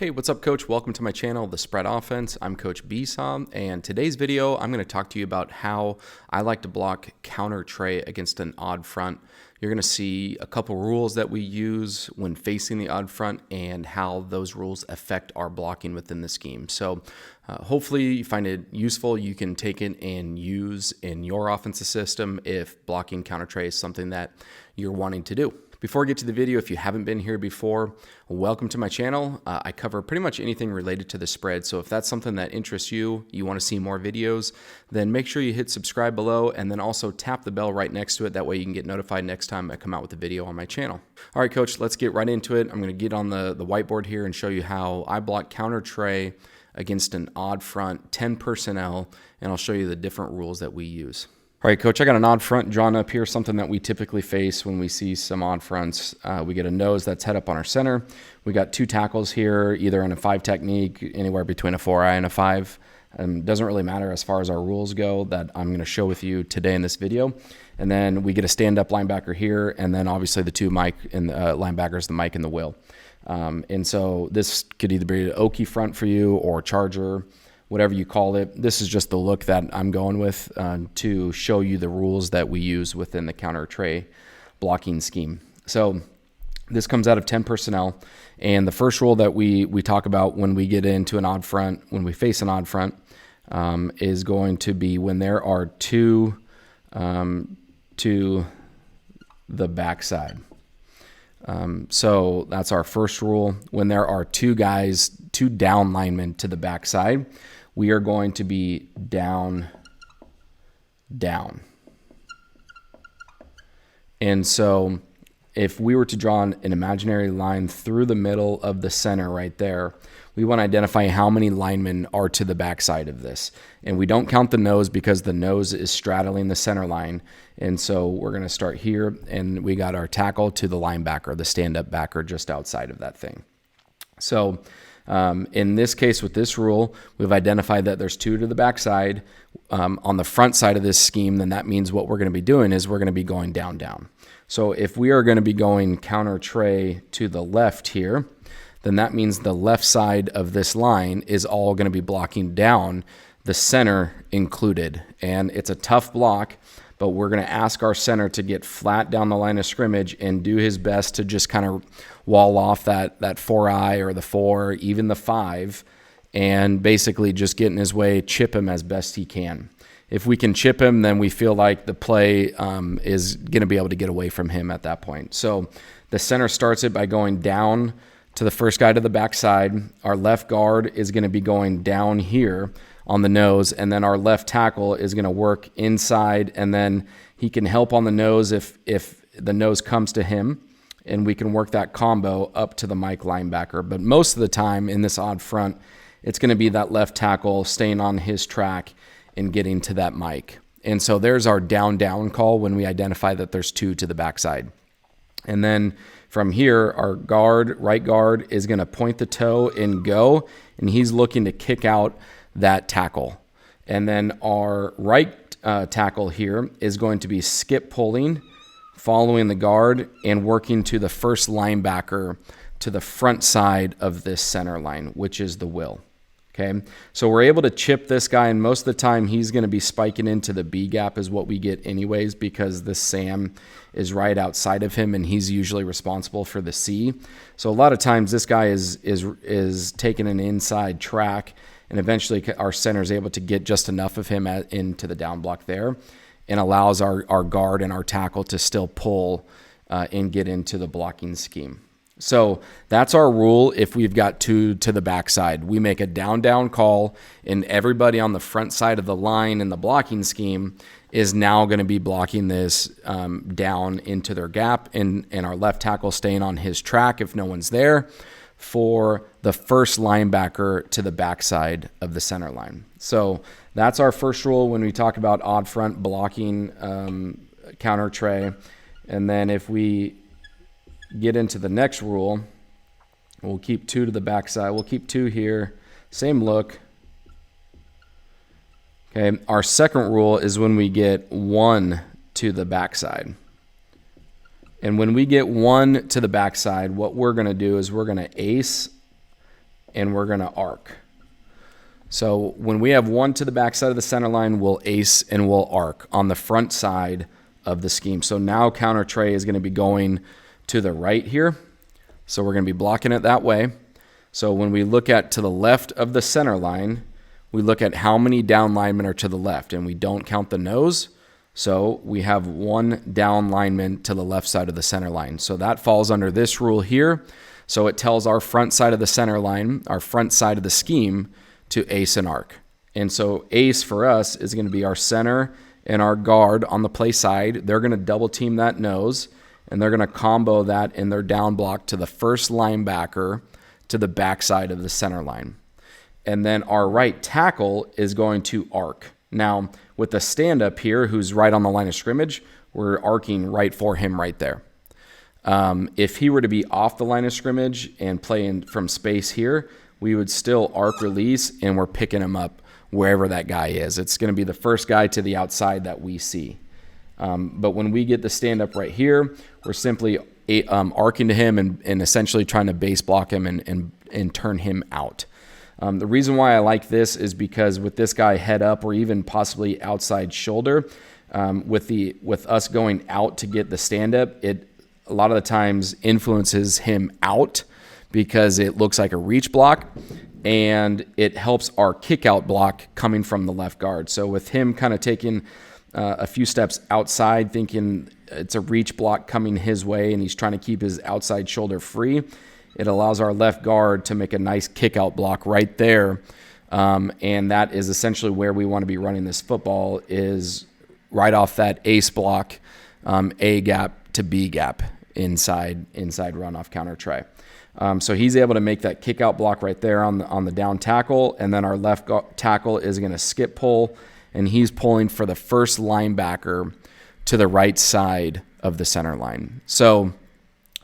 Hey, what's up, Coach? Welcome to my channel, The Spread Offense. I'm Coach Bsom, and today's video, I'm going to talk to you about how I like to block counter Trey against an odd front. You're going to see a couple rules that we use when facing the odd front and how those rules affect our blocking within the scheme. So hopefully you find it useful. You can take it and use in your offensive system if blocking counter Trey is something that you're wanting to do. Before I get to the video, if you haven't been here before, welcome to my channel. I cover pretty much anything related to the spread. So if that's something that interests you, you want to see more videos, then make sure you hit subscribe below and then also tap the bell right next to it. That way you can get notified next time I come out with a video on my channel. All right, Coach, let's get right into it. I'm going to get on the whiteboard here and show you how I block counter Trey against an odd front, 10 personnel, and I'll show you the different rules that we use. All right, Coach, I got an odd front drawn up here, something that we typically face when we see some odd fronts. We get a nose that's head up on our center. We got two tackles here, either in a 5 technique, anywhere between a 4-eye and a 5. Doesn't really matter as far as our rules go that I'm going to show with you today in this video. And then we get a stand-up linebacker here, and then obviously the two Mike and linebackers, the Mike and the Will. And so this could either be an Okie front for you or Charger, whatever you call it. This is just the look that I'm going with to show you the rules that we use within the counter Trey blocking scheme. So this comes out of 10 personnel. And the first rule that we talk about when we get into an odd front, when we face an odd front, is going to be when there are two to the backside. So that's our first rule. When there are two down linemen to the backside, we are going to be down. And so if we were to draw an imaginary line through the middle of the center right there, we want to identify how many linemen are to the backside of this. And we don't count the nose because the nose is straddling the center line. And so we're going to start here, and we got our tackle to the linebacker, the stand-up backer just outside of that thing. So in this case, with this rule, we've identified that there's two to the backside. On the front side of this scheme, then that means what we're going to be doing is we're going to be going down. So if we are going to be going counter Trey to the left here, then that means the left side of this line is all going to be blocking down, the center included. And it's a tough block, but we're going to ask our center to get flat down the line of scrimmage and do his best to just kind of wall off that 4-eye or the 4, even the 5, and basically just get in his way, chip him as best he can. If we can chip him, then we feel like the play is going to be able to get away from him at that point. So the center starts it by going down to the first guy to the backside. Our left guard is going to be going down here on the nose, and then our left tackle is going to work inside, and then he can help on the nose if the nose comes to him, and we can work that combo up to the Mike linebacker. But most of the time in this odd front, it's going to be that left tackle staying on his track and getting to that Mike. And so there's our down call when we identify that there's two to the backside. And then from here, our right guard is going to point the toe and go, and he's looking to kick out that tackle. And then our right tackle here is going to be skip pulling, following the guard, and working to the first linebacker to the front side of this center line, which is the Will. Okay, so we're able to chip this guy, and most of the time he's going to be spiking into the B gap is what we get anyways, because this Sam is right outside of him, and he's usually responsible for the C. So a lot of times this guy is taking an inside track, and eventually our center is able to get just enough of him into the down block there, and allows our guard and our tackle to still pull and get into the blocking scheme. So that's our rule. If we've got two to the backside, we make a down call, and everybody on the front side of the line in the blocking scheme is now going to be blocking this down into their gap, and our left tackle staying on his track if no one's there for the first linebacker to the backside of the center line. So that's our first rule when we talk about odd front blocking counter Trey. And then if we get into the next rule, we'll keep two to the backside. We'll keep two here. Same look. Okay, our second rule is when we get one to the backside. And when we get one to the backside, what we're going to do is we're going to ace and we're going to arc. So when we have one to the backside of the center line, we'll ace and we'll arc on the front side of the scheme. So now counter Trey is going to be going to the right here. So we're going to be blocking it that way. So when we look at to the left of the center line, we look at how many down linemen are to the left, and we don't count the nose. So we have one down lineman to the left side of the center line. So that falls under this rule here. So it tells our front side of the center line, our front side of the scheme, to ace and arc. And so ace for us is going to be our center and our guard on the play side. They're going to double team that nose, and they're going to combo that in their down block to the first linebacker to the backside of the center line. And then our right tackle is going to arc. Now, with the stand-up here, who's right on the line of scrimmage, we're arcing right for him right there. If he were to be off the line of scrimmage and playing from space here, we would still arc release, and we're picking him up wherever that guy is. It's going to be the first guy to the outside that we see. But when we get the stand-up right here, we're simply arcing to him and essentially trying to base block him and turn him out. The reason why I like this is because with this guy head up or even possibly outside shoulder, with us going out to get the stand-up, it a lot of the times influences him out because it looks like a reach block, and it helps our kick-out block coming from the left guard. So with him kind of taking a few steps outside, thinking it's a reach block coming his way, and he's trying to keep his outside shoulder free, it allows our left guard to make a nice kick-out block right there. And that is essentially where we want to be running this football, is right off that ace block, A gap to B gap inside run off counter Trey. So he's able to make that kick-out block right there on the down tackle, and then our left tackle is going to skip pull, and he's pulling for the first linebacker to the right side of the center line. So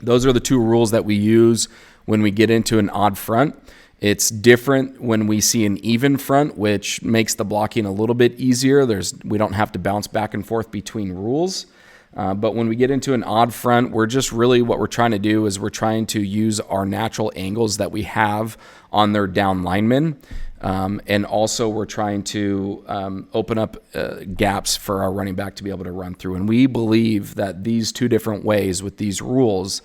those are the two rules that we use when we get into an odd front. It's different when we see an even front, which makes the blocking a little bit easier. We don't have to bounce back and forth between rules. But when we get into an odd front, we're just really what we're trying to do is we're trying to use our natural angles that we have on their down linemen. And also we're trying to open up gaps for our running back to be able to run through. And we believe that these two different ways with these rules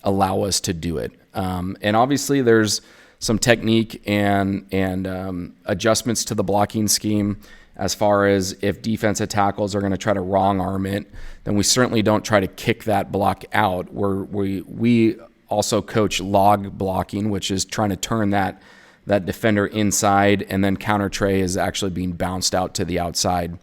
allow us to do it. And obviously there's some technique and adjustments to the blocking scheme. As far as if defensive tackles are going to try to wrong arm it, then we certainly don't try to kick that block out. We also coach log blocking, which is trying to turn that defender inside, and then counter Trey is actually being bounced out to the outside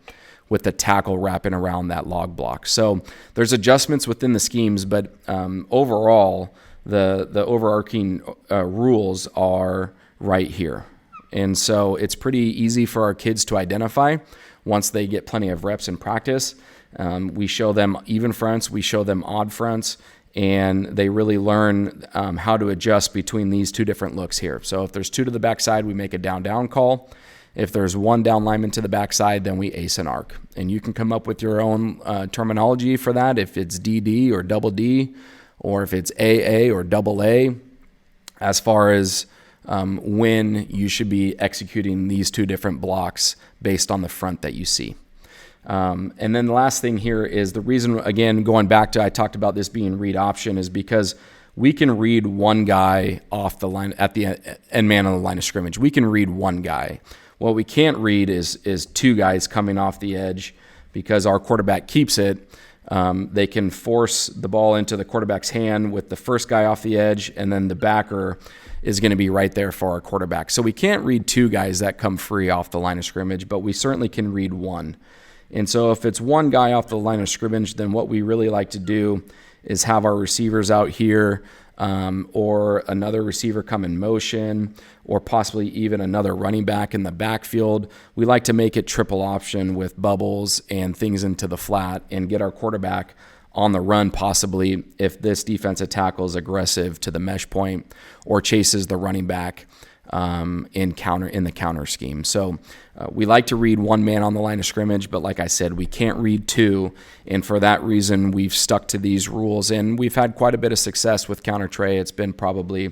with the tackle wrapping around that log block. So there's adjustments within the schemes, but overall, the overarching rules are right here. And so it's pretty easy for our kids to identify once they get plenty of reps in practice. We show them even fronts, we show them odd fronts, and they really learn how to adjust between these two different looks here. So if there's two to the backside, we make a down-down call. If there's one down lineman to the backside, then we ace and arc. And you can come up with your own terminology for that, if it's DD or double D, or if it's AA or double A, as far as when you should be executing these two different blocks based on the front that you see. And then the last thing here is the reason, again, going back to I talked about this being read option, is because we can read one guy off the line at the end man on the line of scrimmage. We can read one guy. What we can't read is two guys coming off the edge, because our quarterback keeps it. They can force the ball into the quarterback's hand with the first guy off the edge, and then the backer is going to be right there for our quarterback. So we can't read two guys that come free off the line of scrimmage, but we certainly can read one. And so if it's one guy off the line of scrimmage, then what we really like to do is have our receivers out here, or another receiver come in motion, or possibly even another running back in the backfield. We like to make it triple option with bubbles and things into the flat and get our quarterback on the run, possibly if this defensive tackle is aggressive to the mesh point or chases the running back in the counter scheme. So we like to read one man on the line of scrimmage, but like I said, we can't read two, and for that reason, we've stuck to these rules, and we've had quite a bit of success with counter Trey. It's been probably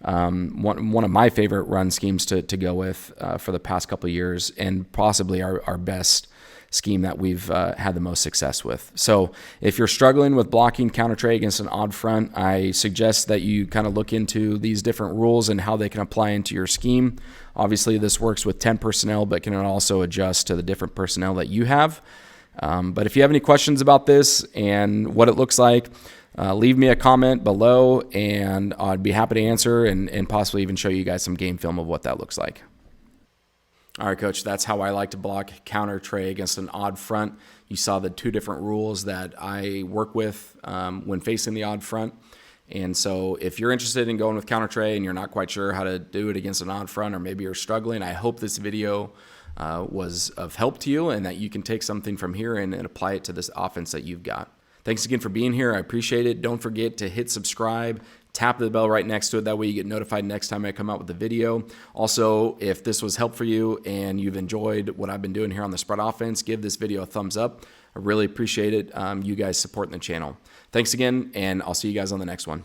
one of my favorite run schemes to go with for the past couple of years, and possibly our best scheme that we've had the most success with. So if you're struggling with blocking counter Trey against an odd front, I suggest that you kind of look into these different rules and how they can apply into your scheme. Obviously, this works with 10 personnel, but can also adjust to the different personnel that you have. But if you have any questions about this and what it looks like, leave me a comment below, and I'd be happy to answer and possibly even show you guys some game film of what that looks like. All right, Coach, that's how I like to block counter Trey against an odd front. You saw the two different rules that I work with when facing the odd front. And so if you're interested in going with counter Trey and you're not quite sure how to do it against an odd front, or maybe you're struggling, I hope this video was of help to you and that you can take something from here and apply it to this offense that you've got. Thanks again for being here. I appreciate it. Don't forget to hit subscribe. Tap the bell right next to it. That way you get notified next time I come out with a video. Also, if this was helpful for you and you've enjoyed what I've been doing here on the spread offense, give this video a thumbs up. I really appreciate it. You guys supporting the channel. Thanks again, and I'll see you guys on the next one.